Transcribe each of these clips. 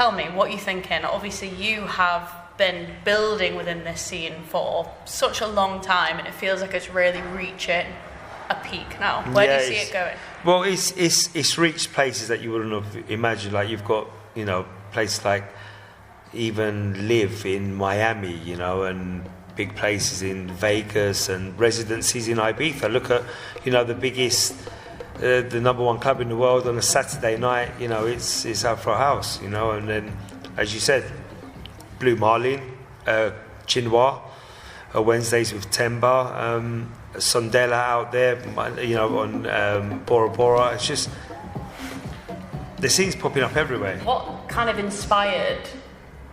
tell me what you're thinking. Obviously, you have been building within this scene for such a long time, and it feels like it's really reaching a peak now. Where do you see it going? Well, it's reached places that you wouldn't have imagined. Like you've got, you know, places like even Live in Miami, you know, and big places in Vegas and residencies in Ibiza. Look at, you know, the biggest, the number one club in the world on a Saturday night, you know, it's Afro House, you know, and then, as you said, Blue Marlin, Chinois, Wednesdays with Temba, Sondela out there, you know, on Bora Bora. It's just, the scene's popping up everywhere. What kind of inspired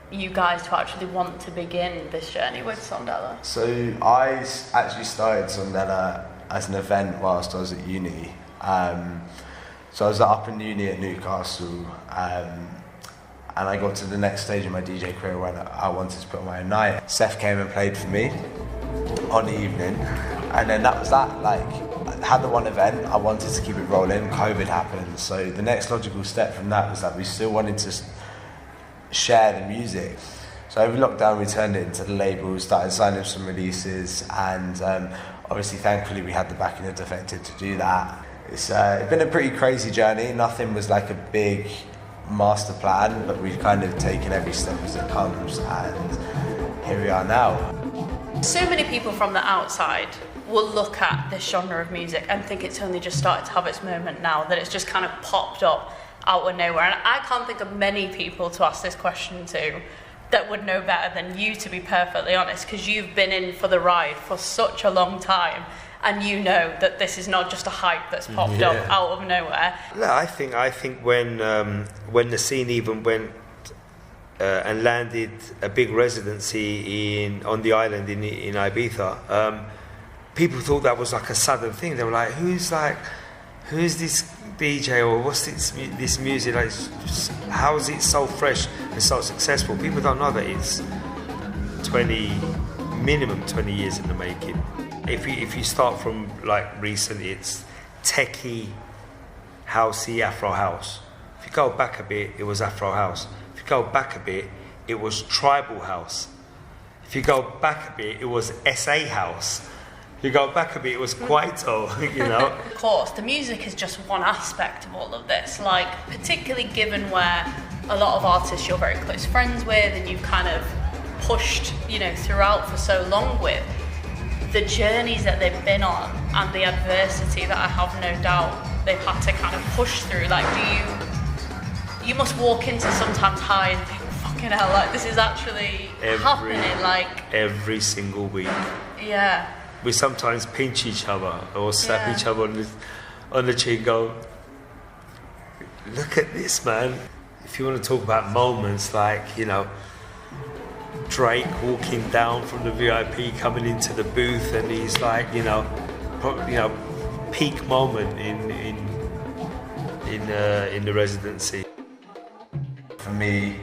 you guys to actually want to begin this journey with Sondela? So I actually started Sondela as an event whilst I was at uni. So I was up in uni at Newcastle, and I got to the next stage in my DJ career when I wanted to put on my own night. Seth came and played for me on the evening, and then that was that. Like, I had the one event, I wanted to keep it rolling, COVID happened, so the next logical step from that was that we still wanted to share the music. So over lockdown we turned it into the label, started signing some releases, and obviously thankfully we had the backing of Defected to do that. It's been a pretty crazy journey. Nothing was like a big master plan, but we've kind of taken every step as it comes, and here we are now. So many people from the outside will look at this genre of music and think it's only just started to have its moment now, that it's just kind of popped up out of nowhere. And I can't think of many people to ask this question to that would know better than you, to be perfectly honest, because you've been in for the ride for such a long time, and you know that this is not just a hype that's popped up out of nowhere. No, I think when the scene even went and landed a big residency on the island in Ibiza, people thought that was like a sudden thing. They were like, who's this DJ, or what's this music? Like, how is it so fresh and so successful? People don't know that it's minimum 20 years in the making. If you start from like recent, it's techie, housey, Afro house. If you go back a bit, it was Afro house. If you go back a bit, it was tribal house. If you go back a bit, it was SA house. If you go back a bit, it was Kwaito, you know. Of course, the music is just one aspect of all of this. Like, particularly given where a lot of artists you're very close friends with and you've kind of pushed, you know, throughout for so long with, the journeys that they've been on and the adversity that I have no doubt they've had to kind of push through. Like, you must walk into sometimes high and think, fucking hell, like, this is actually happening, like... Every single week. Yeah. We sometimes pinch each other or slap each other on the cheek and go, look at this, man. If you want to talk about moments like, you know, Drake walking down from the VIP, coming into the booth, and he's like, you know, peak moment in the residency. For me,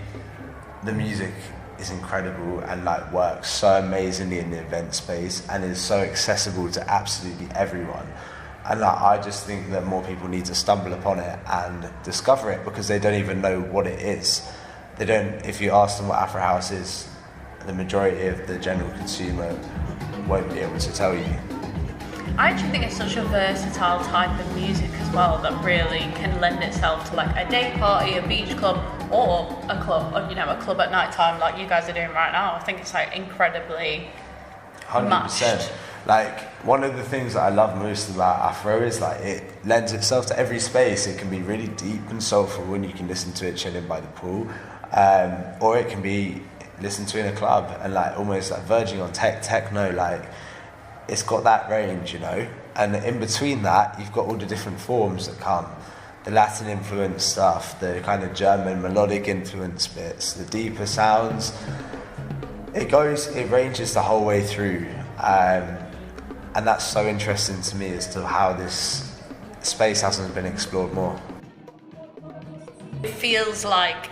the music is incredible and like works so amazingly in the event space and is so accessible to absolutely everyone. And like, I just think that more people need to stumble upon it and discover it, because they don't even know what it is. They don't. If you ask them what Afro House is, the majority of the general consumer won't be able to tell you. I actually think it's such a versatile type of music as well that really can lend itself to like a day party, a beach club, or a club, or, you know, a club at night time like you guys are doing right now. I think it's like incredibly 100%. Matched. Like, one of the things that I love most about Afro is like it lends itself to every space. It can be really deep and soulful when you can listen to it chilling by the pool, or it can be listened to in a club and like almost like verging on techno. Like, it's got that range, you know, and in between that you've got all the different forms that come, the Latin influence stuff, the kind of German melodic influence bits, the deeper sounds. It ranges the whole way through, and that's so interesting to me as to how this space hasn't been explored more. It feels like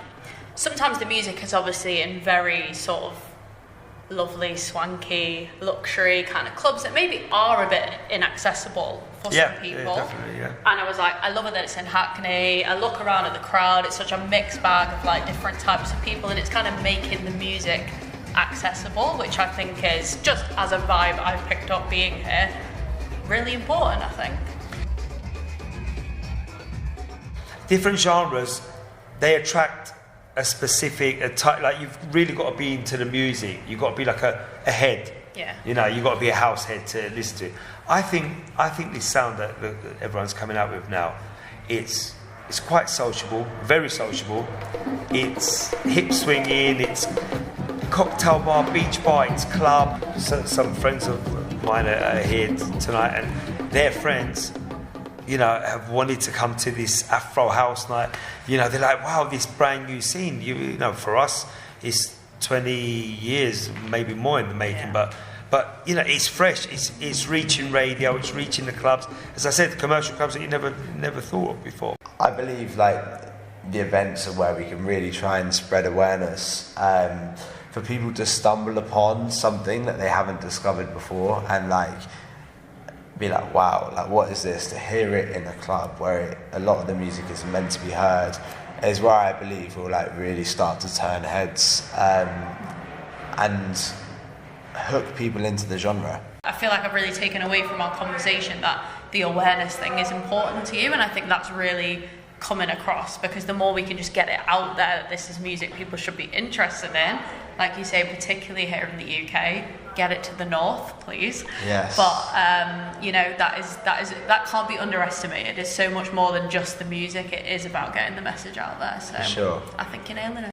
sometimes the music is obviously in very sort of lovely, swanky, luxury kind of clubs that maybe are a bit inaccessible for some people. Yeah, definitely, yeah. And I was like, I love it that it's in Hackney. I look around at the crowd, it's such a mixed bag of like different types of people, and it's kind of making the music accessible, which I think is, just as a vibe I've picked up being here, really important, I think. Different genres, they attract a specific type. Like, you've really got to be into the music. You've got to be like a head. Yeah. You know, you've got to be a house head to listen to it. I think this sound that everyone's coming out with now, it's quite sociable, very sociable. It's hip swinging, it's cocktail bar, beach bar, it's club. So, some friends of mine are here tonight, and their friends, you know, have wanted to come to this Afro house night. You know, they're like, wow, this brand new scene. You know, for us, it's 20 years, maybe more in the making, but you know, it's fresh. It's reaching radio. It's reaching the clubs. As I said, commercial clubs that you never thought of before. I believe like the events are where we can really try and spread awareness for people to stumble upon something that they haven't discovered before, and like be like, wow, like what is this? To hear it in a club where a lot of the music is meant to be heard is where I believe we'll like really start to turn heads and hook people into the genre. I feel like I've really taken away from our conversation that the awareness thing is important to you, and I think that's really coming across, because the more we can just get it out there that this is music people should be interested in, like you say, particularly here in the UK, get it to the north, please. Yes. But you know, that can't be underestimated. It's so much more than just the music. It is about getting the message out there. So For sure. I think you're nailing it.